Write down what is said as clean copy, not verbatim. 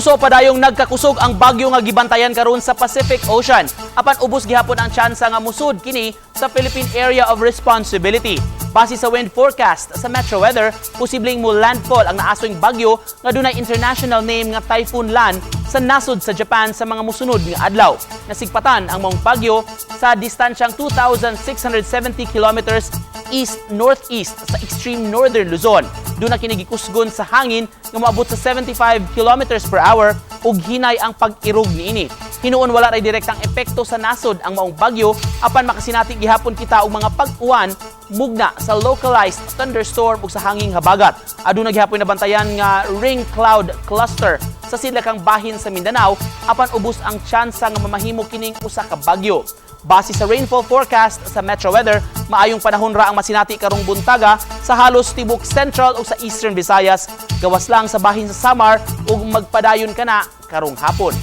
Puso padayong nagkakusog ang bagyo nga gibantayan karon sa Pacific Ocean. Apan ubos gihapon ang tsansa nga musud kini sa Philippine Area of Responsibility. Base sa wind forecast sa Metro Weather, posibleng mo landfall ang naasoing bagyo nga dunay international name nga Typhoon Lan sa nasod sa Japan sa mga musunod nga adlaw. Nasigpatan ang maong bagyo sa distansyang 2,670 kilometers east-northeast sa extreme northern Luzon. Doon na kinigikusgon sa hangin nga moabot sa 75 kilometers per hour ug hinay ang pag-irog niini. Hinuon wala ray direktang epekto sa nasod ang maong bagyo apan makasinati gihapon kita og mga pag-uwan mugna sa localized thunderstorm ug sa hanging habagat. Aduna gihapon nabantayan nga ring cloud cluster sa sidlakang bahin sa Mindanao apan ubos ang tsansa nga mamahimo kining usa ka bagyo. Base sa rainfall forecast sa Metro Weather, maayong panahon ra ang masinati karong buntaga sa halos tibok Central ug sa Eastern Visayas, gawas lang sa bahin sa Samar ug magpadayon kana karong hapon.